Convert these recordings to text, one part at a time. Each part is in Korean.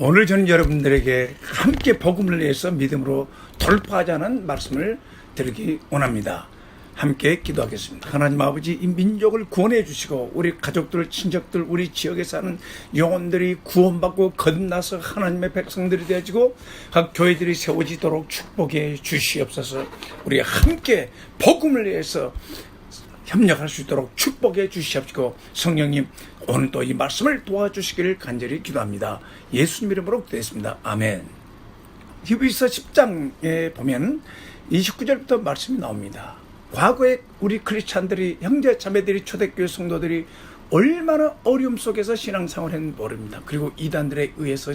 오늘 저는 여러분들에게 함께 복음을 위해서 믿음으로 돌파하자는 말씀을 드리기 원합니다. 함께 기도하겠습니다. 하나님 아버지, 이 민족을 구원해 주시고 우리 가족들, 친척들, 우리 지역에 사는 영혼들이 구원받고 거듭나서 하나님의 백성들이 되어지고 각 교회들이 세워지도록 축복해 주시옵소서. 우리 함께 복음을 위해서 협력할 수 있도록 축복해 주시옵시고, 성령님 오늘도 이 말씀을 도와주시기를 간절히 기도합니다. 예수님 이름으로 기도했습니다. 아멘. 히브리서 10장에 보면 29절부터 말씀이 나옵니다. 과거에 우리 크리스찬들이, 형제 자매들이, 초대교회 성도들이 얼마나 어려움 속에서 신앙생활을 했는지 모릅니다. 그리고 이단들에 의해서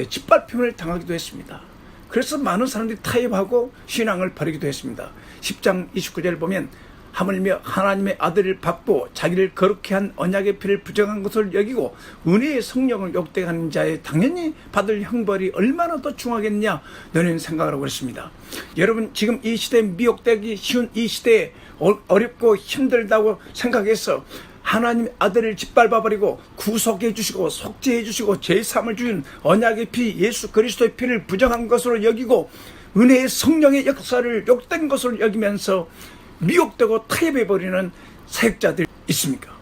짓밟힘을 당하기도 했습니다. 그래서 많은 사람들이 타협하고 신앙을 버리기도 했습니다. 10장 29절을 보면 하물며 하나님의 아들을 받고 자기를 거룩히 한 언약의 피를 부정한 것을 여기고 은혜의 성령을 욕되하는 자의 당연히 받을 형벌이 얼마나 더 중하겠냐, 너는 생각을 하고 있습니다. 여러분, 지금 이 시대에 미혹되기 쉬운 이 시대에 어렵고 힘들다고 생각해서 하나님의 아들을 짓밟아버리고 구속해 주시고 속죄해 주시고 제사함을 주신 언약의 피, 예수 그리스도의 피를 부정한 것으로 여기고 은혜의 성령의 역사를 욕된 것으로 여기면서 미혹되고 타협해버리는 사역자들 있습니까?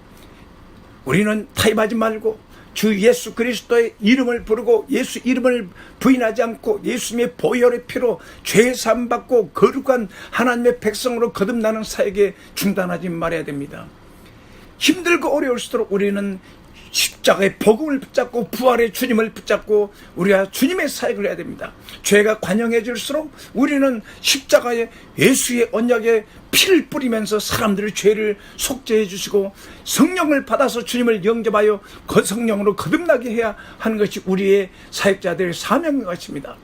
우리는 타협하지 말고 주 예수 그리스도의 이름을 부르고 예수 이름을 부인하지 않고 예수님의 보혈의 피로 죄 사함 받고 거룩한 하나님의 백성으로 거듭나는 사역에 중단하지 말아야 됩니다. 힘들고 어려울수록 우리는 십자가의 복음을 붙잡고 부활의 주님을 붙잡고 우리가 주님의 사역을 해야 됩니다. 죄가 관영해질수록 우리는 십자가의 예수의 언약의 피를 뿌리면서 사람들의 죄를 속죄해 주시고 성령을 받아서 주님을 영접하여 그 성령으로 거듭나게 해야 하는 것이 우리의 사역자들의 사명인 것입니다.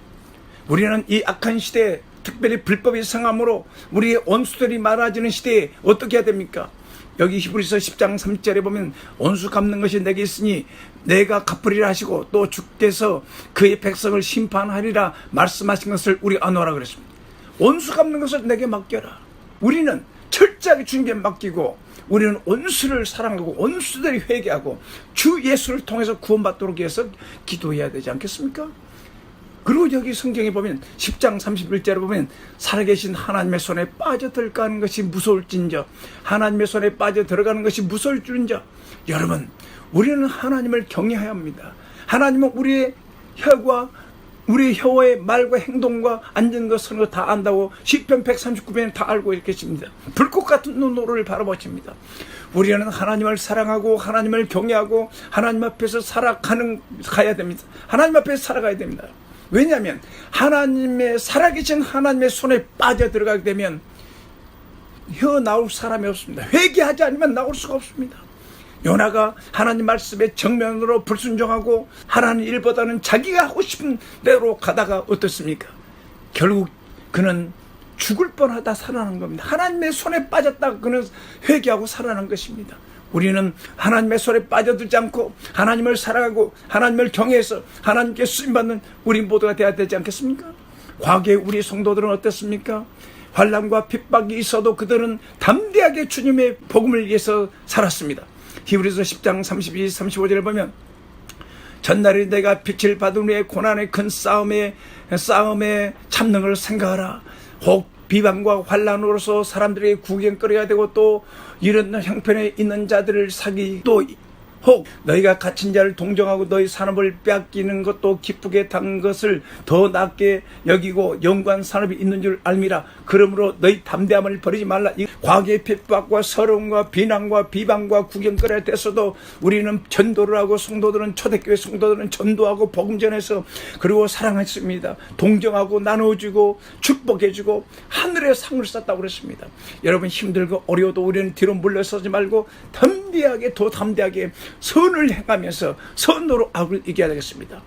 우리는 이 악한 시대에, 특별히 불법의 성함으로 우리의 원수들이 많아지는 시대에 어떻게 해야 됩니까? 여기 히브리서 10장 3절에 보면 원수 갚는 것이 내게 있으니 내가 갚으리라 하시고 또 주께서 그의 백성을 심판하리라 말씀하신 것을 우리가 아노라 그랬습니다. 원수 갚는 것을 내게 맡겨라. 우리는 철저하게 주님께 맡기고 우리는 원수를 사랑하고 원수들이 회개하고 주 예수를 통해서 구원받도록 해서 기도해야 되지 않겠습니까? 그리고 여기 성경에 보면 10장 31절에 보면 살아계신 하나님의 손에 빠져들어가는 것이 무서울진저, 하나님의 손에 빠져들어가는 것이 무서울 줄인저. 여러분, 우리는 하나님을 경외해야 합니다. 하나님은 우리의 혀와 우리의 혀의 말과 행동과 앉은 것 서는 것 다 안다고 시편 139편에 다 알고 계십니다. 불꽃 같은 눈으로를 바라보십니다. 우리는 하나님을 사랑하고 하나님을 경외하고 하나님 앞에서 가야 됩니다. 하나님 앞에서 살아가야 됩니다. 왜냐하면 하나님의 살아계신 하나님의 손에 빠져들어가게 되면 혀 나올 사람이 없습니다. 회개하지 않으면 나올 수가 없습니다. 요나가 하나님 말씀에 정면으로 불순종하고 하나님 일보다는 자기가 하고 싶은 대로 가다가 어떻습니까? 결국 그는 죽을 뻔하다 살아난 겁니다. 하나님의 손에 빠졌다가 그는 회개하고 살아난 것입니다. 우리는 하나님의 손에 빠져들지 않고 하나님을 사랑하고 하나님을 경외해서 하나님께 쓰임받는 우리 모두가 되어야 되지 않겠습니까? 과거에 우리 성도들은 어땠습니까? 환난과 핍박이 있어도 그들은 담대하게 주님의 복음을 위해서 살았습니다. 히브리서 10장 32, 35절을 보면 전날에 내가 빛을 받은 후에 고난의 큰 싸움에 참는 생각하라. 혹 비방과 환난으로서 사람들에게 구경거려야 되고 또 이런 형편에 있는 자들을 사기, 또 혹 너희가 갇힌 자를 동정하고 너희 산업을 빼앗기는 것도 기쁘게 당 것을 더 낫게 여기고 영광 산업이 있는 줄 알미라. 그러므로 너희 담대함을 버리지 말라. 이 과거의 핍박과 서러움과 비난과 비방과 구경거려야 됐어도 우리는 전도를 하고 성도들은, 초대교회 성도들은 전도하고 복음 전해서 그리고 사랑했습니다. 동정하고 나눠주고 축복해주고 하늘의 상을 쌌다고 그랬습니다. 여러분, 힘들고 어려워도 우리는 뒤로 물러서지 말고 담대하게, 더 담대하게 선을 행하면서 선으로 악을 이겨야 되겠습니다.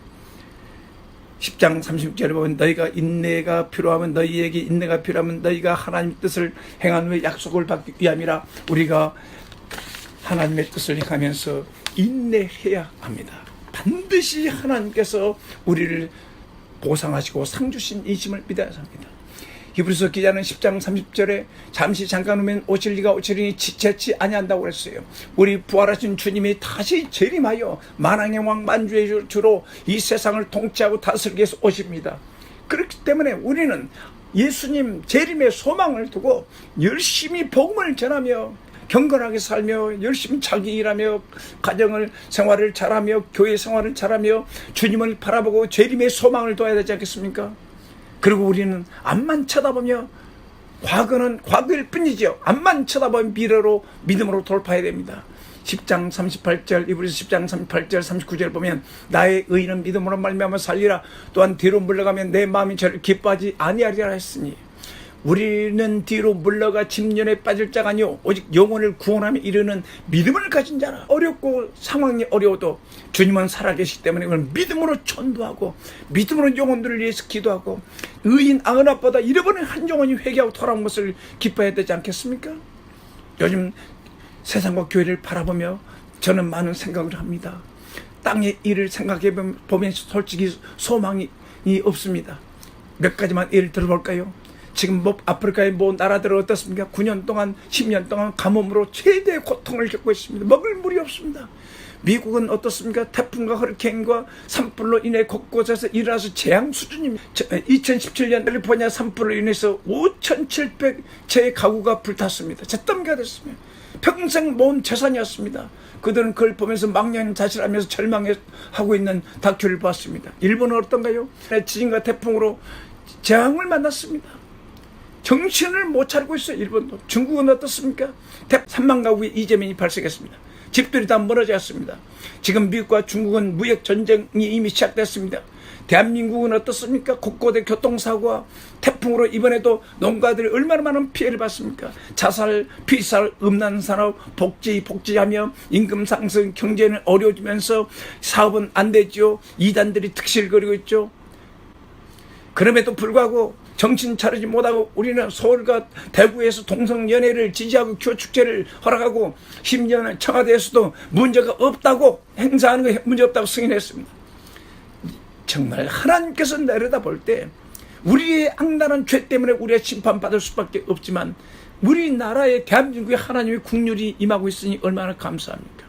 10장 30절에 보면 너희가 인내가 필요하면, 너희에게 인내가 필요하면 너희가 하나님의 뜻을 행한 후에 약속을 받기 위함이라. 우리가 하나님의 뜻을 행하면서 인내해야 합니다. 반드시 하나님께서 우리를 보상하시고 상 주신 이심을 믿어야 합니다. 히브리서 기자는 10장 30절에 잠시 잠깐 오면 오실 리가 오시리니 지체치 아니한다고 그랬어요. 우리 부활하신 주님이 다시 재림하여 만왕의 왕 만주의 주로 이 세상을 통치하고 다스리기 위해서 오십니다. 그렇기 때문에 우리는 예수님 재림의 소망을 두고 열심히 복음을 전하며 경건하게 살며 열심히 자기 일하며 가정을 생활을 잘하며 교회 생활을 잘하며 주님을 바라보고 재림의 소망을 둬야 되지 않겠습니까? 그리고 우리는 앞만 쳐다보며 과거는 과거일 뿐이죠. 앞만 쳐다보면 미래로 믿음으로 돌파해야 됩니다. 10장 38절 히브리서 10장 38절 39절 보면 나의 의인은 믿음으로 말미암아 살리라. 또한 뒤로 물러가면 내 마음이 저를 기뻐하지 아니하리라 했으니 우리는 뒤로 물러가 침륜에 빠질 자가 아니오 오직 영혼을 구원하며 이르는 믿음을 가진 자라. 어렵고 상황이 어려워도 주님은 살아계시기 때문에 그걸 믿음으로 전도하고 믿음으로 영혼들을 위해서 기도하고 의인 아흔아보다 잃어버린 한 영혼이 회개하고 돌아온 것을 기뻐해야 되지 않겠습니까? 요즘 세상과 교회를 바라보며 저는 많은 생각을 합니다. 땅의 일을 생각해 보면 솔직히 소망이 없습니다. 몇 가지만 예를 들어볼까요? 지금 아프리카의 나라들은 어떻습니까? 9년 동안 10년 동안 가뭄으로 최대의 고통을 겪고 있습니다. 먹을 물이 없습니다. 미국은 어떻습니까? 태풍과 허리케인과 산불로 인해 곳곳에서 일어나서 재앙 수준입니다. 2017년 캘리포니아 산불로 인해서 5,700채의 가구가 불탔습니다. 잿더미가 됐습니다. 평생 모은 재산이었습니다. 그들은 그걸 보면서 망연자실하면서 절망하고 있는 다큐를 봤습니다. 일본은 어떤가요? 지진과 태풍으로 재앙을 만났습니다. 정신을 못 차리고 있어요. 일본도. 중국은 어떻습니까? 3만 가구의 이재민이 발생했습니다. 집들이 다 무너졌습니다. 지금 미국과 중국은 무역 전쟁이 이미 시작됐습니다. 대한민국은 어떻습니까? 곳곳의 교통사고와 태풍으로 이번에도 농가들이 얼마나 많은 피해를 받습니까? 자살, 피살, 음란산업, 복지하며 임금 상승, 경제는 어려워지면서 사업은 안 되죠. 이단들이 특실거리고 있죠. 그럼에도 불구하고 정신 차리지 못하고 우리는 서울과 대구에서 동성연애를 지지하고 교축제를 허락하고 심지어는 청와대에서도 문제가 없다고 행사하는 거 문제 없다고 승인했습니다. 정말 하나님께서 내려다볼 때 우리의 악랄한 죄 때문에 우리가 심판받을 수밖에 없지만 우리나라의 대한민국의 하나님의 국률이 임하고 있으니 얼마나 감사합니까?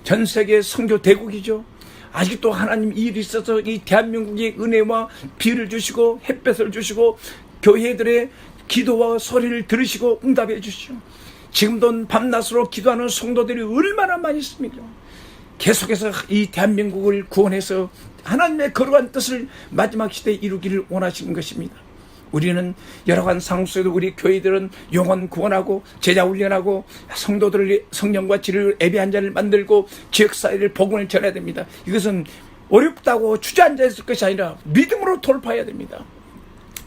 전 세계 선교 대국이죠. 아직도 하나님 일이 있어서 이 대한민국의 은혜와 비를 주시고 햇볕을 주시고 교회들의 기도와 소리를 들으시고 응답해 주시오. 지금도 밤낮으로 기도하는 성도들이 얼마나 많이 있습니까? 계속해서 이 대한민국을 구원해서 하나님의 거룩한 뜻을 마지막 시대에 이루기를 원하시는 것입니다. 우리는 여러 가지 상황 속에도 우리 교회들은 영혼 구원하고 제자 훈련하고 성도들을 성령과 진리로 예배한 자를 만들고 지역사회를 복음을 전해야 됩니다. 이것은 어렵다고 주저앉아 있을 것이 아니라 믿음으로 돌파해야 됩니다.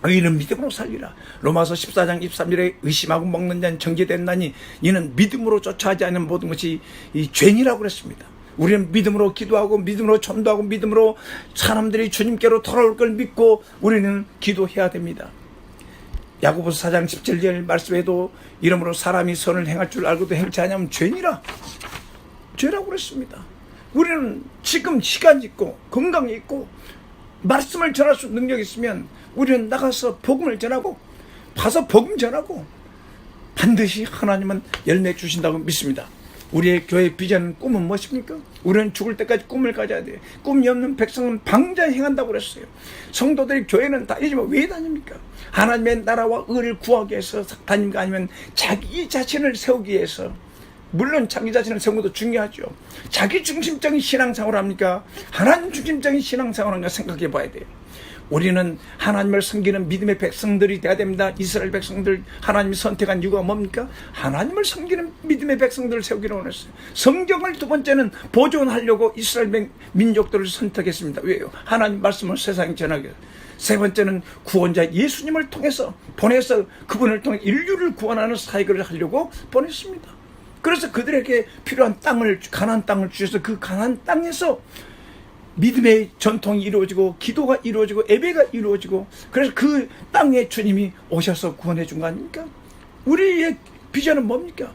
의인은 믿음으로 살리라. 로마서 14장 23절에 의심하고 먹는 자는 정죄됐나니 이는 믿음으로 쫓아하지 않는 모든 것이 이 죄니라고 그랬습니다. 우리는 믿음으로 기도하고 믿음으로 전도하고 믿음으로 사람들이 주님께로 돌아올 걸 믿고 우리는 기도해야 됩니다. 야고보서 4장 17절 말씀에도 이러므로 사람이 선을 행할 줄 알고도 행치 않으면 죄니라. 죄라고 그랬습니다. 우리는 지금 시간이 있고 건강이 있고 말씀을 전할 수 능력이 있으면 우리는 나가서 복음을 전하고 가서 복음 전하고 반드시 하나님은 열매 주신다고 믿습니다. 우리의 교회 비전은 꿈은 무엇입니까? 우리는 죽을 때까지 꿈을 가져야 돼요. 꿈이 없는 백성은 방자 행한다고 그랬어요. 성도들이 교회는 다니지만 왜 다닙니까? 하나님의 나라와 의를 구하기 위해서 다닙니까? 아니면 자기 자신을 세우기 위해서? 물론 자기 자신을 세우는 것도 중요하죠. 자기 중심적인 신앙생활을 합니까? 하나님 중심적인 신앙생활을 합니까? 생각해 봐야 돼요. 우리는 하나님을 섬기는 믿음의 백성들이 돼야 됩니다. 이스라엘 백성들 하나님이 선택한 이유가 뭡니까? 하나님을 섬기는 믿음의 백성들을 세우기로 원했어요. 성경을 두 번째는 보존하려고 이스라엘 민족들을 선택했습니다. 왜요? 하나님 말씀을 세상에 전하기 위해서. 세 번째는 구원자 예수님을 통해서 보내서 그분을 통해 인류를 구원하는 사역을 하려고 보냈습니다. 그래서 그들에게 필요한 땅을, 가나안 땅을 주셔서 그 가나안 땅에서 믿음의 전통이 이루어지고 기도가 이루어지고 예배가 이루어지고 그래서 그 땅에 주님이 오셔서 구원해 준 거 아닙니까? 우리의 비전은 뭡니까?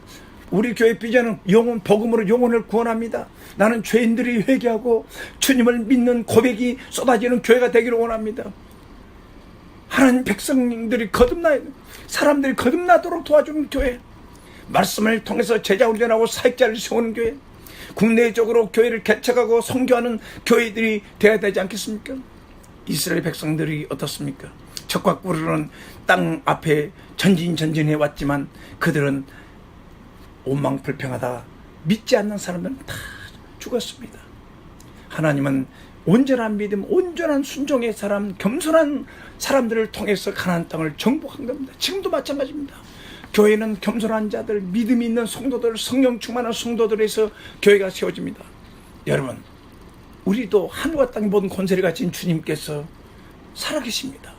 우리 교회 비전은 영혼, 복음으로 영혼을 구원합니다. 나는 죄인들이 회개하고 주님을 믿는 고백이 쏟아지는 교회가 되기를 원합니다. 하나님 백성들이 사람들이 거듭나도록 도와주는 교회, 말씀을 통해서 제자 훈련하고 사역자를 세우는 교회, 국내적으로 교회를 개척하고 선교하는 교회들이 되어야 되지 않겠습니까? 이스라엘 백성들이 어떻습니까? 적과 꿀은 땅 앞에 전진해 왔지만 그들은 원망불평하다 믿지 않는 사람들은 다 죽었습니다. 하나님은 온전한 믿음, 온전한 순종의 사람, 겸손한 사람들을 통해서 가나안 땅을 정복한 겁니다. 지금도 마찬가지입니다. 교회는 겸손한 자들, 믿음이 있는 성도들, 성령 충만한 성도들에서 교회가 세워집니다. 여러분, 우리도 하늘과 땅의 모든 권세를 가진 주님께서 살아계십니다.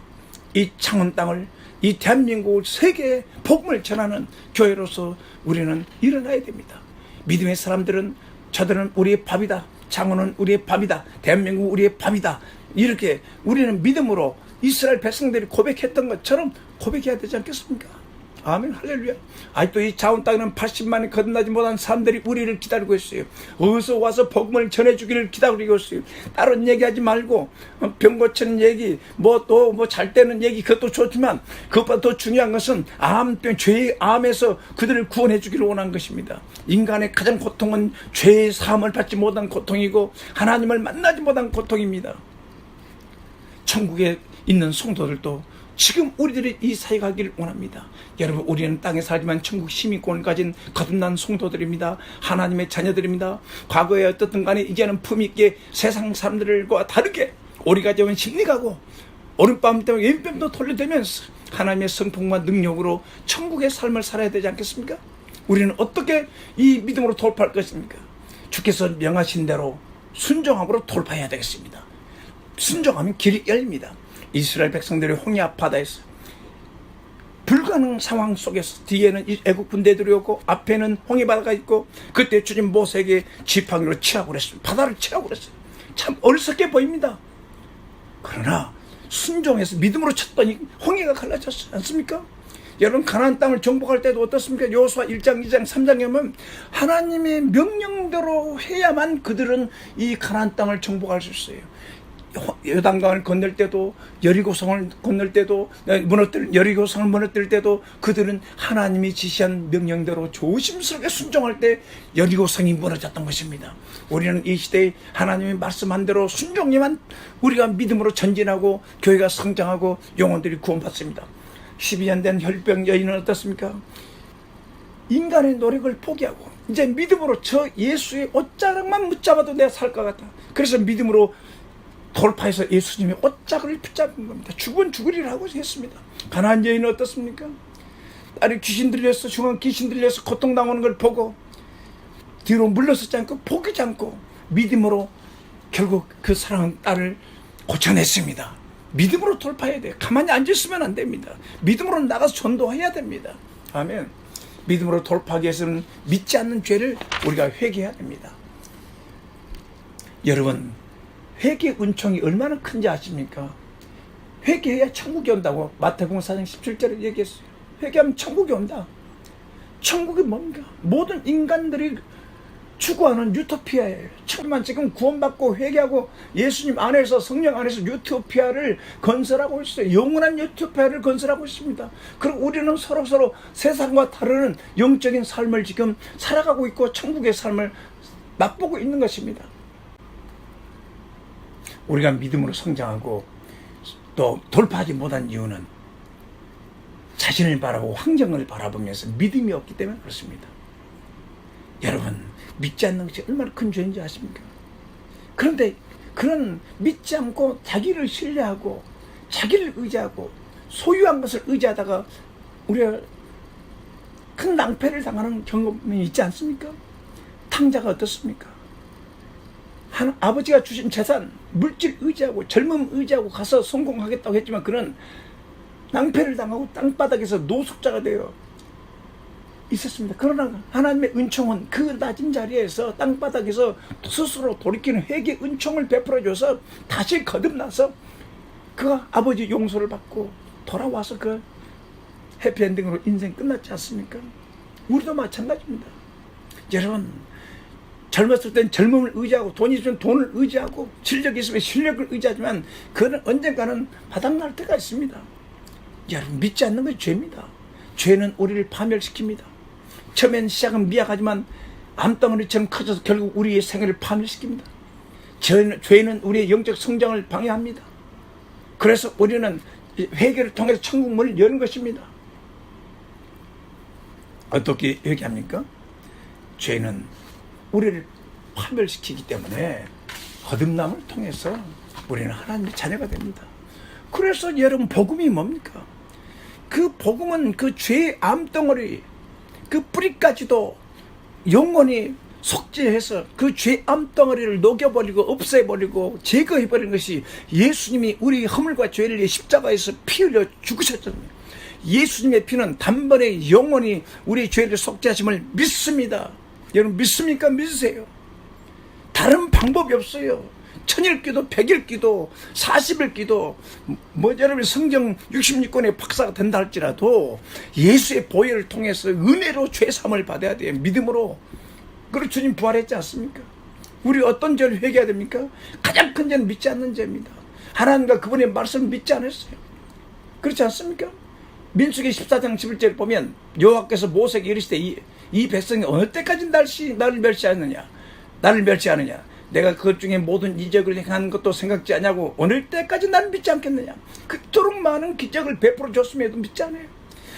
이 창원 땅을, 이 대한민국을 세계에 복음을 전하는 교회로서 우리는 일어나야 됩니다. 믿음의 사람들은 저들은 우리의 밥이다, 창원은 우리의 밥이다, 대한민국 우리의 밥이다, 이렇게 우리는 믿음으로 이스라엘 백성들이 고백했던 것처럼 고백해야 되지 않겠습니까? 아멘, 할렐루야. 아직도 이 자원 땅에는 80만이 거듭나지 못한 사람들이 우리를 기다리고 있어요. 어디서 와서 복음을 전해주기를 기다리고 있어요. 다른 얘기하지 말고 병 고치는 얘기, 잘 되는 얘기, 그것도 좋지만 그것보다 더 중요한 것은 암병, 죄의 암에서 그들을 구원해 주기를 원한 것입니다. 인간의 가장 고통은 죄의 사함을 받지 못한 고통이고 하나님을 만나지 못한 고통입니다. 천국에 있는 성도들도 지금 우리들이 이 사역하기를 원합니다. 여러분, 우리는 땅에 살지만 천국 시민권을 가진 거듭난 성도들입니다. 하나님의 자녀들입니다. 과거에 어떻든 간에 이제는 품있게 세상 사람들과 다르게 오리가 되면 심리가고 오른밤 때문에 왼뺨도 돌려대면서 하나님의 성품과 능력으로 천국의 삶을 살아야 되지 않겠습니까? 우리는 어떻게 이 믿음으로 돌파할 것입니까? 주께서 명하신 대로 순종함으로 돌파해야 되겠습니다. 순종하면 길이 열립니다. 이스라엘 백성들이 홍해 바다에서 불가능 상황 속에서 뒤에는 애국 군대들이 오고 앞에는 홍해 바다가 있고 그때 주님 모세에게 지팡이로 치라고 그랬어요. 바다를 치라고 그랬어요. 참 어리석게 보입니다. 그러나 순종해서 믿음으로 쳤더니 홍해가 갈라졌지 않습니까? 여러분, 가나안 땅을 정복할 때도 어떻습니까? 여호수아 1장, 2장, 3장에 보면 하나님의 명령대로 해야만 그들은 이 가나안 땅을 정복할 수 있어요. 요단강을 건널 때도, 여리고성을 건널 때도, 여리고성을 무너뜨릴 때도 그들은 하나님이 지시한 명령대로 조심스럽게 순종할 때 여리고성이 무너졌던 것입니다. 우리는 이 시대에 하나님이 말씀한 대로 순종해만 우리가 믿음으로 전진하고 교회가 성장하고 영혼들이 구원받습니다. 12년 된 혈병 여인은 어떻습니까? 인간의 노력을 포기하고 이제 믿음으로 저 예수의 옷자락만 붙잡아도 내가 살 것 같다. 그래서 믿음으로 돌파해서 예수님의 옷자락을 붙잡은 겁니다. 죽은 죽으리라고 했습니다. 가나안 여인은 어떻습니까? 딸이 귀신 들려서, 중앙 귀신 들려서 고통당하는 걸 보고 뒤로 물러서지 않고 포기하지 않고 믿음으로 결국 그 사랑하는 딸을 고쳐냈습니다. 믿음으로 돌파해야 돼요. 가만히 앉아있으면 안 됩니다. 믿음으로 나가서 전도해야 됩니다. 아멘. 믿음으로 돌파하기 위해서는 믿지 않는 죄를 우리가 회개해야 됩니다. 여러분, 회개 은총이 얼마나 큰지 아십니까? 회개해야 천국이 온다고 마태복음 4장 17절에 얘기했어요. 회개하면 천국이 온다. 천국이 뭡니까? 모든 인간들이 추구하는 유토피아예요. 천만 지금 구원받고 회개하고 예수님 안에서, 성령 안에서 유토피아를 건설하고 있어요. 영원한 유토피아를 건설하고 있습니다. 그리고 우리는 서로 세상과 다른 영적인 삶을 지금 살아가고 있고 천국의 삶을 맛보고 있는 것입니다. 우리가 믿음으로 성장하고 또 돌파하지 못한 이유는 자신을 바라보고 환경을 바라보면서 믿음이 없기 때문에 그렇습니다. 여러분, 믿지 않는 것이 얼마나 큰 죄인지 아십니까? 그런데 그런 믿지 않고 자기를 신뢰하고 자기를 의지하고 소유한 것을 의지하다가 우리가 큰 낭패를 당하는 경험이 있지 않습니까? 탕자가 어떻습니까? 아버지가 주신 재산, 물질 의지하고 젊음 의지하고 가서 성공하겠다고 했지만 그는 낭패를 당하고 땅바닥에서 노숙자가 되어 있었습니다. 그러나 하나님의 은총은 그 낮은 자리에서 땅바닥에서 스스로 돌이키는 회개 은총을 베풀어줘서 다시 거듭나서 그가 아버지 용서를 받고 돌아와서 그 해피엔딩으로 인생 끝났지 않습니까? 우리도 마찬가지입니다. 여러분, 젊었을 땐 젊음을 의지하고 돈이 있으면 돈을 의지하고 실력이 있으면 실력을 의지하지만 그는 언젠가는 바닥날 때가 있습니다. 여러분, 믿지 않는 건 죄입니다. 죄는 우리를 파멸시킵니다. 처음엔 시작은 미약하지만 암덩어리처럼 커져서 결국 우리의 생애를 파멸시킵니다. 죄는 우리의 영적 성장을 방해합니다. 그래서 우리는 회개를 통해서 천국 문을 여는 것입니다. 어떻게 회개합니까? 죄는 우리를 파멸시키기 때문에 거듭남을 통해서 우리는 하나님의 자녀가 됩니다. 그래서 여러분, 복음이 뭡니까? 그 복음은 그 죄의 암덩어리, 그 뿌리까지도 영원히 속죄해서 그 죄 암덩어리를 녹여버리고 없애버리고 제거해버리는 것이 예수님이 우리 허물과 죄를 위해 십자가에서 피 흘려 죽으셨잖아요. 예수님의 피는 단번에 영원히 우리의 죄를 속죄하심을 믿습니다. 여러분, 믿습니까? 믿으세요. 다른 방법이 없어요. 천일기도, 백일기도, 40일기도, 여러분 성경 66권의 박사가 된다 할지라도 예수의 보혈을 통해서 은혜로 죄사함을 받아야 돼요. 믿음으로. 그리고 주님 부활했지 않습니까? 우리 어떤 죄를 회개해야 됩니까? 가장 큰 죄는 믿지 않는 죄입니다. 하나님과 그분의 말씀을 믿지 않았어요. 그렇지 않습니까? 민수기 14장 11절을 보면 여호와께서 모세에게 이르시되 이 백성이 어느 때까지 나를 멸시하느냐? 나를 멸시하느냐? 내가 그것 중에 모든 이적을 행한 것도 생각지 않냐고 어느 때까지 나를 믿지 않겠느냐? 그토록 많은 기적을 베풀어 줬음에도 믿지 않아요.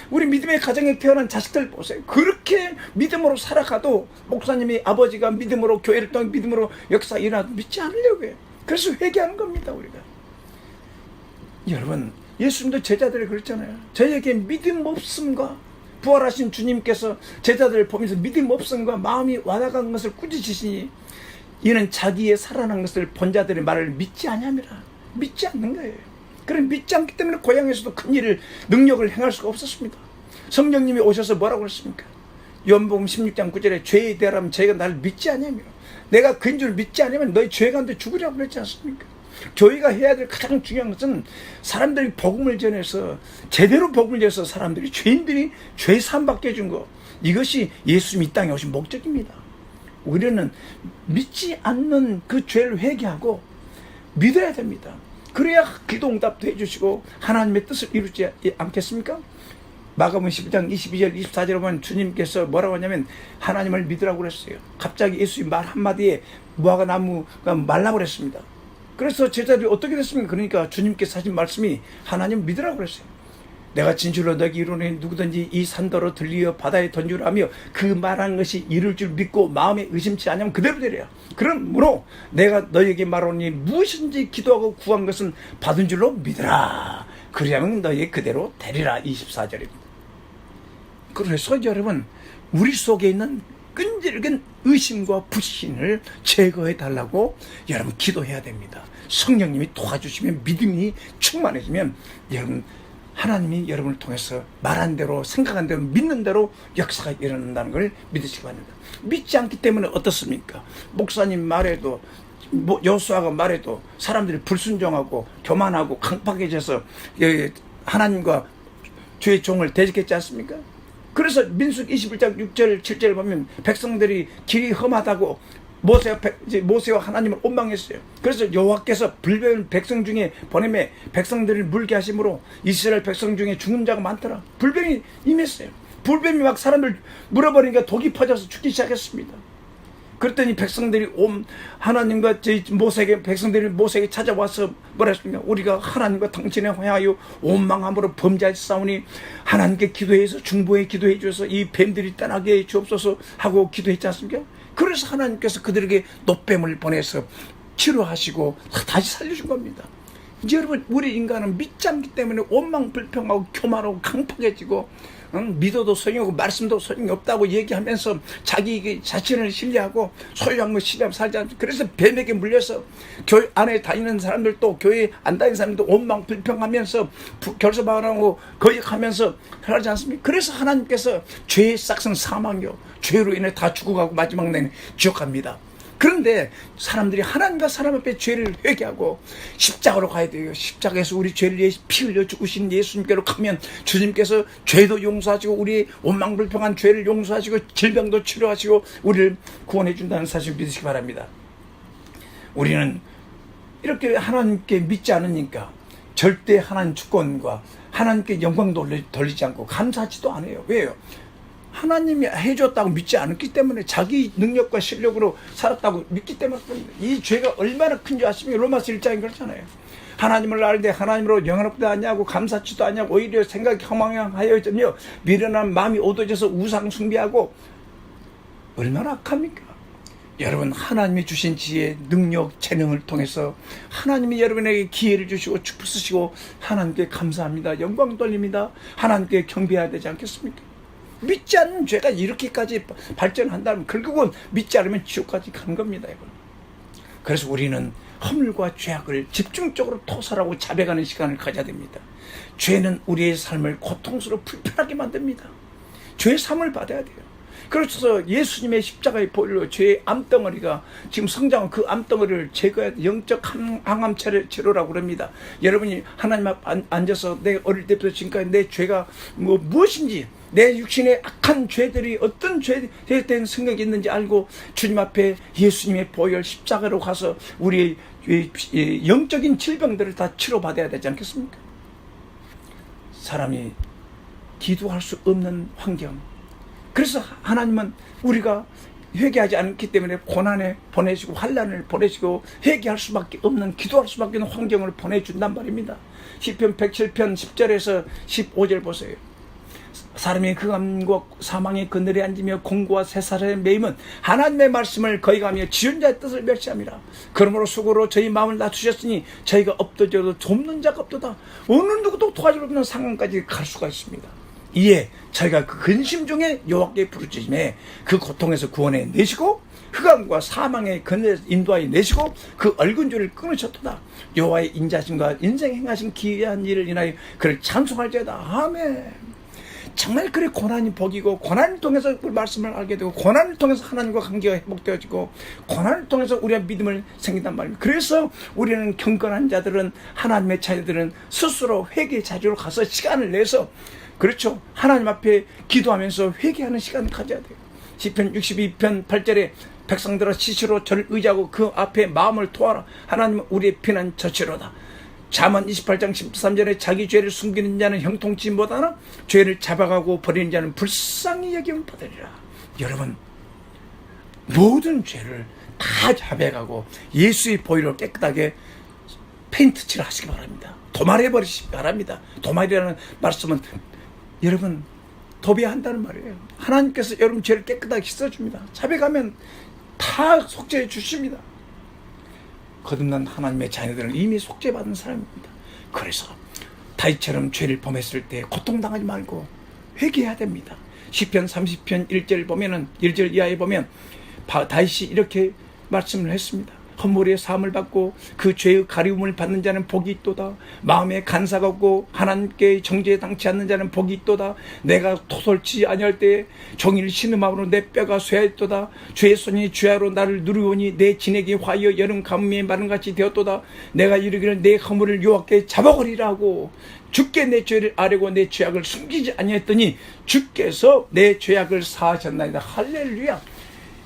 우리 믿음의 가정에 태어난 자식들 보세요. 그렇게 믿음으로 살아가도 목사님이 아버지가 믿음으로 교회를 통해 믿음으로 역사 일어나도 믿지 않으려고 해요. 그래서 회개하는 겁니다. 우리가. 여러분, 예수님도 제자들이 그랬잖아요. 저에게 믿음 없음과 부활하신 주님께서 제자들을 보면서 믿음 없음과 마음이 와닿은 것을 꾸짖으시니 이는 자기의 살아난 것을 본 자들의 말을 믿지 아니함이라. 믿지 않는 거예요. 그럼 믿지 않기 때문에 고향에서도 큰 일을 능력을 행할 수가 없었습니다. 성령님이 오셔서 뭐라고 그랬습니까? 요한복음 16장 9절에 죄에 대하면 저희가 나를 믿지 않냐며, 내가 그인 줄 믿지 않으면 너희 죄가 안 돼 죽으라고 그랬지 않습니까? 교회가 해야 될 가장 중요한 것은 사람들이 복음을 전해서 제대로 복음을 전해서 사람들이 죄인들이 죄 사함 받게 해준 거, 이것이 예수님이 이 땅에 오신 목적입니다. 우리는 믿지 않는 그 죄를 회개하고 믿어야 됩니다. 그래야 기도 응답도 해주시고 하나님의 뜻을 이루지 않겠습니까? 마가복음 12장 22절 24절에 보면 주님께서 뭐라고 하냐면 하나님을 믿으라고 그랬어요. 갑자기 예수님 말 한마디에 무화과 나무가 말라고 그랬습니다. 그래서 제자들이 어떻게 됐습니까? 그러니까 주님께서 하신 말씀이 하나님 믿으라고 그랬어요. 내가 진실로 너에게 이르노니 누구든지 이 산더러 들리어 바다에 던지라며 그 말한 것이 이룰 줄 믿고 마음에 의심치 않으면 그대로 되리라. 그러므로 내가 너에게 말하노니 무엇인지 기도하고 구한 것은 받은 줄로 믿으라. 그리하면 너에게 그대로 되리라. 24절입니다. 그래서 여러분, 우리 속에 있는 끈질긴 의심과 불신을 제거해 달라고 여러분 기도해야 됩니다. 성령님이 도와주시면, 믿음이 충만해지면 여러분, 하나님이 여러분을 통해서 말한 대로, 생각한 대로, 믿는 대로 역사가 일어난다는 걸 믿으시기 바랍니다. 믿지 않기 때문에 어떻습니까? 목사님 말에도, 여호수아가 말해도 사람들이 불순종하고 교만하고 강팍해져서 하나님과 주의 종을 대적했지 않습니까? 그래서 민수기 21장 6절 7절을 보면 백성들이 길이 험하다고 모세와 하나님을 원망했어요. 그래서 여호와께서 불변 백성 중에 보내매 백성들을 물게 하심으로 이스라엘 백성 중에 죽는 자가 많더라. 불변이 임했어요. 불변이 막 사람들 물어버리니까 독이 퍼져서 죽기 시작했습니다. 그랬더니 백성들이 하나님과 백성들이 모세에게 찾아와서 뭐라 했습니까? 우리가 하나님과 당신에 향하여 원망함으로 범죄했사오니 하나님께 기도해서 중보에 기도해 주셔서 이 뱀들이 떠나게 해 주옵소서 하고 기도했지 않습니까? 그래서 하나님께서 그들에게 노뱀을 보내서 치료하시고 다시 살려준 겁니다. 여러분, 우리 인간은 믿지 않기 때문에 원망불평하고 교만하고 강팍해지고 믿어도 소용이 없고 말씀도 소용이 없다고 얘기하면서 자기 자신을 신뢰하고 소유한 거 신뢰하고 살지 않습니까? 그래서 뱀에게 물려서 교회 안에 다니는 사람들도 교회 안 다니는 사람들도 원망불평하면서 결소방황하고 거역하면서 살지 않습니까? 그래서 하나님께서 죄의 싹은 사망이요, 죄로 인해 다 죽어가고 마지막 날에 지옥 갑니다. 그런데 사람들이 하나님과 사람 앞에 죄를 회개하고 십자가로 가야 돼요. 십자가에서 우리 죄를 위해 피 흘려 죽으신 예수님께로 가면 주님께서 죄도 용서하시고 우리의 원망불평한 죄를 용서하시고 질병도 치료하시고 우리를 구원해 준다는 사실을 믿으시기 바랍니다. 우리는 이렇게 하나님께 믿지 않으니까 절대 하나님 주권과 하나님께 영광 돌리지 않고 감사하지도 않아요. 왜요? 하나님이 해줬다고 믿지 않았기 때문에, 자기 능력과 실력으로 살았다고 믿기 때문에, 이 죄가 얼마나 큰지 아십니까? 로마서 1장에 그렇잖아요. 하나님을 알되 하나님으로 영원하지 않냐고 감사치도 않냐고 오히려 생각이 허망하여지며 미련한 마음이 어두워져서 우상 숭배하고, 얼마나 악합니까? 여러분, 하나님이 주신 지혜, 능력, 재능을 통해서 하나님이 여러분에게 기회를 주시고 축복하시고 하나님께 감사합니다, 영광 돌립니다, 하나님께 경배해야 되지 않겠습니까? 믿지 않는 죄가 이렇게까지 발전한다면 결국은 믿지 않으면 지옥까지 가는 겁니다, 여러분. 그래서 우리는 허물과 죄악을 집중적으로 토설하고 자백하는 시간을 가져야 됩니다. 죄는 우리의 삶을 고통스럽고 불편하게 만듭니다. 죄의 삶을 받아야 돼요. 그래서 예수님의 십자가의 보혈로 죄의 암덩어리가 지금 성장한 그 암덩어리를 제거해야 돼. 영적 항암 치료라고 그럽니다. 여러분이 하나님 앞에 앉아서 내 어릴 때부터 지금까지 내 죄가 무엇인지, 내 육신의 악한 죄들이 어떤 죄에 대한 생각이 있는지 알고 주님 앞에 예수님의 보혈 십자가로 가서 우리의 영적인 질병들을 다 치료받아야 되지 않겠습니까? 사람이 기도할 수 없는 환경, 그래서 하나님은 우리가 회개하지 않기 때문에 고난에 보내시고 환난을 보내시고 회개할 수밖에 없는, 기도할 수밖에 없는 환경을 보내준단 말입니다. 시편 107편 10절에서 15절 보세요. 사람이 흑암과 사망의 그늘에 앉으며 공고와 쇠사슬에 매임은 하나님의 말씀을 거역하며 지존자의 뜻을 멸시함이라. 그러므로 수고로 저희 마음을 낮추셨으니 저희가 엎드려도 돕는 자가 없도다. 어느 누구도 도와줄 없는 상황까지 갈 수가 있습니다. 이에 저희가 그 근심 중에 여호와께 부르짖음에 그 고통에서 구원해 내시고 흑암과 사망의 그늘에서 인도하여 내시고 그 얼큰 줄을 끊으셨도다. 여호와의 인자심과 인생 행하신 기이한 일을 인하여 그를 찬송할지어다. 아멘. 정말 그래, 고난이 복이고 고난을 통해서 그 말씀을 알게 되고 고난을 통해서 하나님과 관계가 회복되어지고 고난을 통해서 우리의 믿음을 생긴단 말입니다. 그래서 우리는 경건한 자들은, 하나님의 자녀들은 스스로 회개 자주로 가서 시간을 내서, 그렇죠, 하나님 앞에 기도하면서 회개하는 시간을 가져야 돼요. 시편 62편 8절에 백성들아 시시로 저를 의지하고 그 앞에 마음을 토하라. 하나님은 우리의 피난 저치로다. 잠언 28장 13절에 자기 죄를 숨기는 자는 형통치보다는 죄를 잡아가고 버리는 자는 불쌍히 여김을 받으리라. 여러분, 모든 죄를 다 자백하고 예수의 보혈로 깨끗하게 페인트칠을 하시기 바랍니다. 도말해버리시기 바랍니다. 도말이라는 말씀은 여러분 도배한다는 말이에요. 하나님께서 여러분 죄를 깨끗하게 씻어줍니다. 자백하면 다 속죄해 주십니다. 거듭난 하나님의 자녀들은 이미 속죄받은 사람입니다. 그래서 다윗처럼 죄를 범했을 때 고통당하지 말고 회개해야 됩니다. 시편 30편 1절 보면은, 1절 이하에 보면 다윗이 이렇게 말씀을 했습니다. 허물의 사함을 받고 그 죄의 가리움을 받는 자는 복이 있도다. 마음에 간사가 없고 하나님께 정죄에 당치 않는 자는 복이 있도다. 내가 토설치 아니할 때에 종일 신음함으로 내 뼈가 쇠하였도다. 죄의 손이 죄하로 나를 누르오니 내 진액이 화하여 여름 가뭄에 마른같이 되었도다. 내가 이르기를 내 허물을 여호와께 잡아버리라고. 주께 내 죄를 아뢰고 내 죄악을 숨기지 아니했더니 주께서 내 죄악을 사하셨나이다. 할렐루야.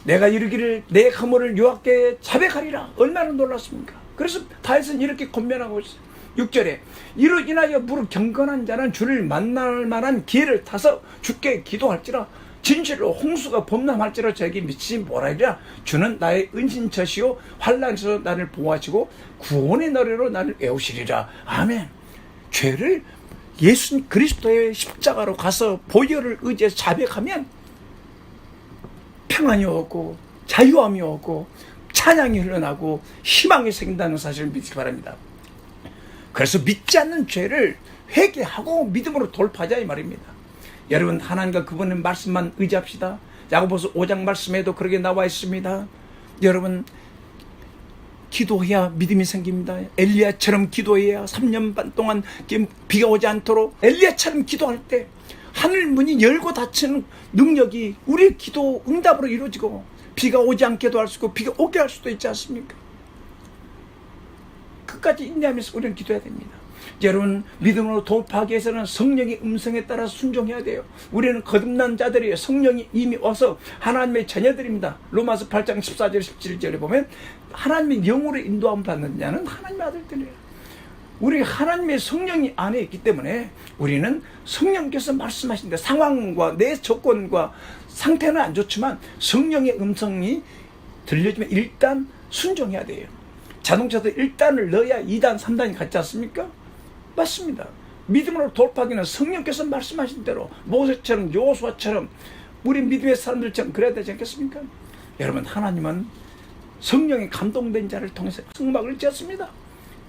내가 이르기를 내 허물을 여호와께 자백하리라. 얼마나 놀랐습니까? 그래서 다윗은 이렇게 권면하고 있어요. 6절에 이로 인하여 무릇 경건한 자는 주를 만날 만한 기회를 타서 주께 기도할지라. 진실로 홍수가 범람할지라 저에게 미치지 뭐라리라. 주는 나의 은신처시요 환난에서 나를 보호하시고 구원의 노래로 나를 애우시리라. 아멘. 죄를 예수 그리스도의 십자가로 가서 보혈을 의지해서 자백하면 평안이 오고 자유함이 오고 찬양이 흘러나고 희망이 생긴다는 사실을 믿기 바랍니다. 그래서 믿지 않는 죄를 회개하고 믿음으로 돌파하자 이 말입니다. 여러분, 하나님과 그분의 말씀만 의지합시다. 야고보서 5장 말씀에도 그렇게 나와 있습니다. 여러분, 기도해야 믿음이 생깁니다. 엘리야처럼 기도해야 3년 반 동안 비가 오지 않도록 엘리야처럼 기도할 때 하늘 문이 열고 닫히는 능력이 우리의 기도 응답으로 이루어지고 비가 오지 않게도 할 수 있고 비가 오게 할 수도 있지 않습니까? 끝까지 인내하면서 우리는 기도해야 됩니다. 여러분, 믿음으로 돌파하기 위해서는 성령의 음성에 따라 순종해야 돼요. 우리는 거듭난 자들이에요. 성령이 이미 와서 하나님의 자녀들입니다. 로마서 8장 14절 17절에 보면 하나님의 영으로 인도함 받는 자는 하나님의 아들들이에요. 우리 하나님의 성령이 안에 있기 때문에 우리는 성령께서 말씀하신데 상황과 내 조건과 상태는 안 좋지만 성령의 음성이 들려주면 일단 순종해야 돼요. 자동차도 1단을 넣어야 2단, 3단이 같지 않습니까? 맞습니다. 믿음으로 돌파하기는 성령께서 말씀하신 대로 모세처럼 여호수아처럼 우리 믿음의 사람들처럼 그래야 되지 않겠습니까? 여러분, 하나님은 성령이 감동된 자를 통해서 성막을 지었습니다.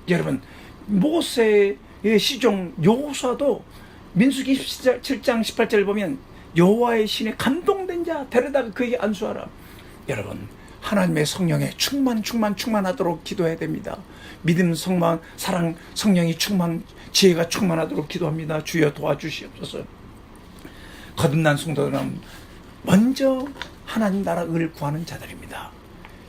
여러분, 모세의 시종 여호수아도 민수기 7장 18절을 보면 여호와의 신에 감동된 자 데려다가 그에게 안수하라. 여러분, 하나님의 성령에 충만하도록 기도해야 됩니다. 믿음, 성만, 사랑, 성령이 지혜가 충만하도록 기도합니다. 주여 도와주시옵소서. 거듭난 성도들은 먼저 하나님 나라 의를 구하는 자들입니다.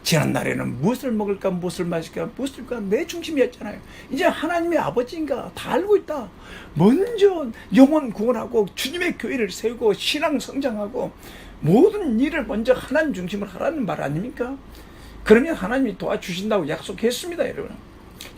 지난 날에는 무엇을 먹을까, 무엇을 마실까, 무엇을까 내 중심이었잖아요. 이제 하나님의 아버지인가 다 알고 있다. 먼저 영혼 구원하고 주님의 교회를 세우고 신앙 성장하고 모든 일을 먼저 하나님 중심으로 하라는 말 아닙니까? 그러면 하나님이 도와주신다고 약속했습니다, 여러분.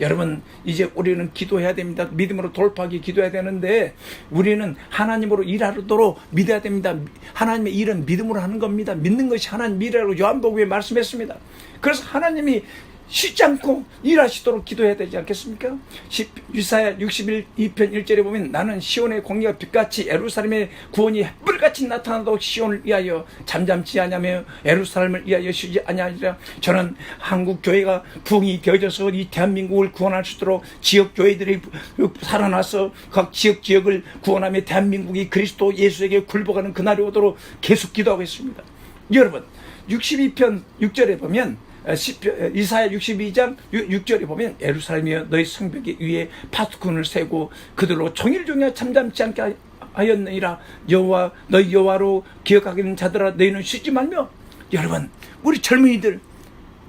여러분, 이제 우리는 기도해야 됩니다. 믿음으로 돌파하기 기도해야 되는데 우리는 하나님으로 일하도록 믿어야 됩니다. 하나님의 일은 믿음으로 하는 겁니다. 믿는 것이 하나님 일이라고 요한복음에 말씀했습니다. 그래서 하나님이 쉬지 않고 일하시도록 기도해야 되지 않겠습니까? 이사야 62편 1절에 보면 나는 시온의 공의가 빛같이 예루살렘의 구원이 햇불같이 나타나도록 시온을 위하여 잠잠치 아니하며 예루살렘을 위하여 쉬지 아니하리라. 저는 한국 교회가 부흥이 되어져서 이 대한민국을 구원할 수 있도록 지역 교회들이 살아나서 각 지역을 구원하며 대한민국이 그리스도 예수에게 굴복하는 그날이 오도록 계속 기도하고 있습니다. 여러분, 62편 6절에 보면 이사야 62장 6절에 보면 예루살렘이여 너희 성벽 위에 파수꾼을 세고 그들로 종일종일 잠잠치 않게 하였느니라. 여호와 너희 여호와로 기억하기는 자들아 너희는 쉬지 말며. 여러분, 우리 젊은이들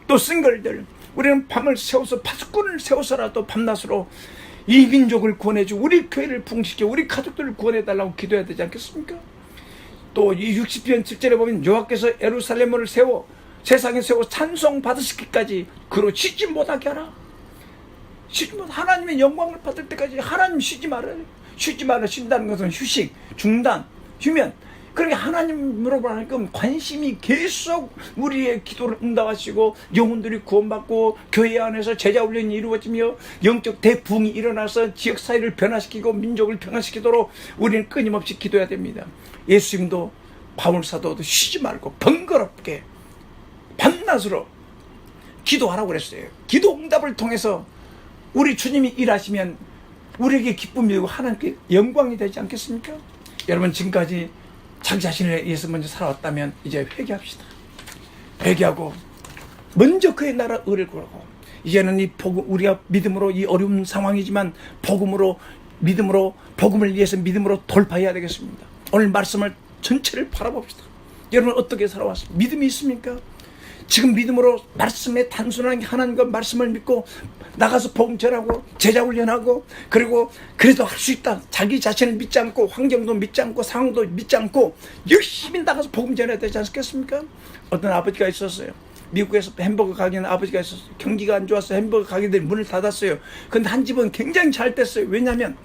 또 싱글들 우리는 밤을 세워서 파수꾼을 세워서라도 밤낮으로 이 민족을 구원해주고 우리 교회를 부흥시켜 우리 가족들을 구원해달라고 기도해야 되지 않겠습니까? 또 이 60편 7절에 보면 여호와께서 예루살렘을 세워 세상에 세워 찬송 받으시기까지 그로 쉬지 못하게 하라. 쉬지 못, 하나님의 영광을 받을 때까지 하나님 쉬지 말아요. 쉬지 말아. 쉰다는 것은 휴식, 중단, 휴면. 그렇게 하나님으로 하니까 관심이 계속 우리의 기도를 응답하시고 영혼들이 구원받고 교회 안에서 제자 훈련이 이루어지며 영적 대부흥이 일어나서 지역사회를 변화시키고 민족을 변화시키도록 우리는 끊임없이 기도해야 됩니다. 예수님도 바울사도도 쉬지 말고 번거롭게 밤낮으로 기도하라고 그랬어요. 기도 응답을 통해서 우리 주님이 일하시면 우리에게 기쁨이 되고 하나님께 영광이 되지 않겠습니까? 여러분, 지금까지 자기 자신에 의해서 먼저 살아왔다면 이제 회개합시다. 회개하고 먼저 그의 나라 의를 구하고 이제는 이 복음, 우리가 믿음으로 이 어려운 상황이지만 믿음으로 복음을 위해서 믿음으로 돌파해야 되겠습니다. 오늘 말씀을 전체를 바라봅시다. 여러분, 어떻게 살아왔습니까? 믿음이 있습니까? 지금 믿음으로 말씀에 단순하게 하나님과 말씀을 믿고 나가서 복음 전하고 제자 훈련하고 그리고 그래도 할 수 있다. 자기 자신을 믿지 않고 환경도 믿지 않고 상황도 믿지 않고 열심히 나가서 복음 전해야 되지 않겠습니까? 어떤 아버지가 있었어요. 미국에서 햄버거 가게는 아버지가 있었어요. 경기가 안 좋아서 햄버거 가게들이 문을 닫았어요. 근데 한 집은 굉장히 잘 됐어요. 왜냐하면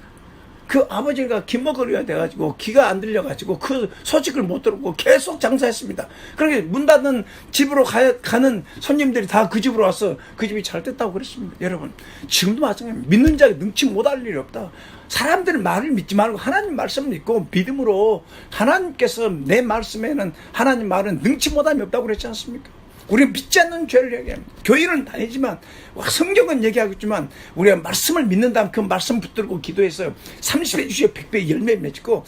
그 아버지가 기먹으려야 돼가지고 귀가 안 들려가지고 그 소식을 못 들었고 계속 장사했습니다. 그렇게 문 닫는 집으로 가는 손님들이 다 그 집으로 와서 그 집이 잘 됐다고 그랬습니다. 여러분, 지금도 마찬가지입니다. 믿는 자가 능치 못할 일이 없다. 사람들 말을 믿지 말고 하나님 말씀을 믿고 믿음으로 하나님께서 내 말씀에는 하나님 말은 능치 못함이 없다고 그랬지 않습니까? 우리가 믿지 않는 죄를 얘기합니다. 교회는 다니지만 성경은 얘기하겠지만 우리가 말씀을 믿는다면 그 말씀 붙들고 기도해서 30배 주시고 100배 열매 맺고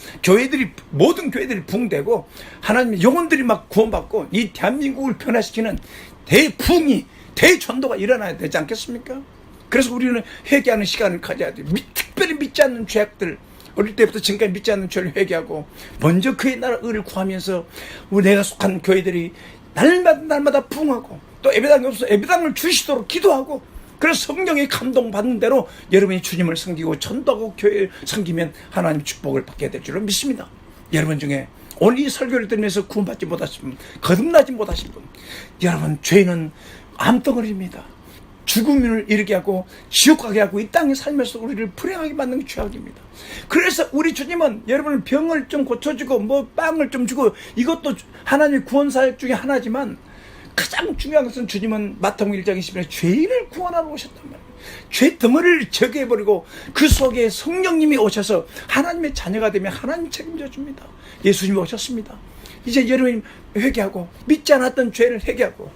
모든 교회들이 부흥되고 하나님의 영혼들이 막 구원받고 이 대한민국을 변화시키는 대부흥이 대전도가 일어나야 되지 않겠습니까? 그래서 우리는 회개하는 시간을 가져야 돼요. 특별히 믿지 않는 죄악들, 어릴 때부터 지금까지 믿지 않는 죄를 회개하고 먼저 그의 나라 의를 구하면서 내가 속한 교회들이 날마다 부흥하고 또 예배당이 없어 예배당을 주시도록 기도하고 그래서 성령의 감동 받는 대로 여러분이 주님을 섬기고 전도하고 교회를 섬기면 하나님 축복을 받게 될 줄로 믿습니다. 여러분 중에 오늘 이 설교를 들으면서 구원받지 못하신 분, 거듭나지 못하신 분, 여러분 죄는 암덩어리입니다. 죽음을 이르게 하고 지옥 가게 하고 이 땅에 살면서 우리를 불행하게 만드는 게 죄악입니다. 그래서 우리 주님은 여러분을 병을 좀 고쳐주고 뭐 빵을 좀 주고 이것도 하나님의 구원 사역 중에 하나지만 가장 중요한 것은 주님은 마태복음 1장 20절에 죄인을 구원하러 오셨단 말이에요. 죄 덩어리를 제거해버리고 그 속에 성령님이 오셔서 하나님의 자녀가 되면 하나님 책임져 줍니다. 예수님이 오셨습니다. 이제 여러분이 회개하고 믿지 않았던 죄를 회개하고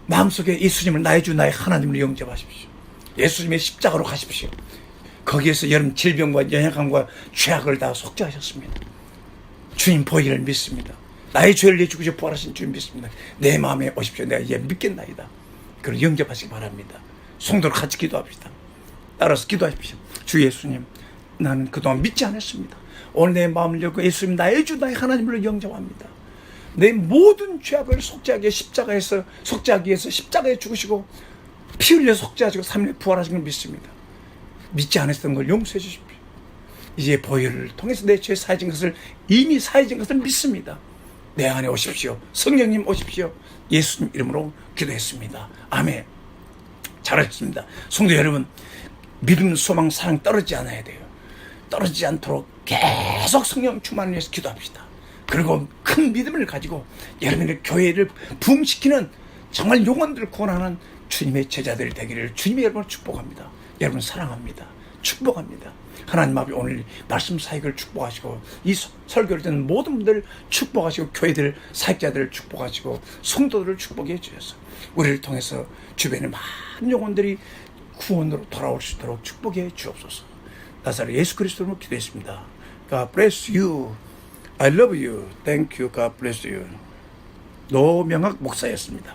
마음속에 예수님을 나의 주 나의 하나님을 영접하십시오. 예수님의 십자가로 가십시오. 거기에서 여러분 질병과 연약함과 죄악을 다 속죄하셨습니다. 주님 보이를 믿습니다. 나의 죄를 내주고 부활하신 주님 믿습니다. 내 마음에 오십시오. 내가 이제 믿겠나이다. 그걸 영접하시기 바랍니다. 성도로 같이 기도합시다. 따라서 기도하십시오. 주 예수님, 나는 그동안 믿지 않았습니다. 오늘 내 마음을 열고 예수님 나의 주 나의 하나님을 영접합니다. 내 모든 죄악을 속죄하기 위해 속죄하기 위해서 십자가에 죽으시고 피 흘려 속죄하시고 3일에 부활하신 걸 믿습니다. 믿지 않았던 걸 용서해 주십시오. 이제 보혈을 통해서 내 죄 사해진 것을 이미 사해진 것을 믿습니다. 내 안에 오십시오. 성령님 오십시오. 예수님 이름으로 기도했습니다. 아멘. 잘하셨습니다. 성도 여러분, 믿음, 소망, 사랑 떨어지지 않아야 돼요. 떨어지지 않도록 계속 성령 충만을 위해서 기도합시다. 그리고 큰 믿음을 가지고 여러분의 교회를 부흥시키는 정말 영혼들을 구원하는 주님의 제자들 되기를 주님의 여러분을 축복합니다. 여러분 사랑합니다. 축복합니다. 하나님 아버지 오늘 말씀 사역을 축복하시고 이 설교를 듣는 모든 분들 축복하시고 교회들 사역자들을 축복하시고 성도들을 축복해 주셔서 우리를 통해서 주변의 많은 영혼들이 구원으로 돌아올 수 있도록 축복해 주옵소서. 나사렛 예수 그리스도로 기도했습니다. God bless you. I love you. Thank you. God bless you. 노명학 목사였습니다.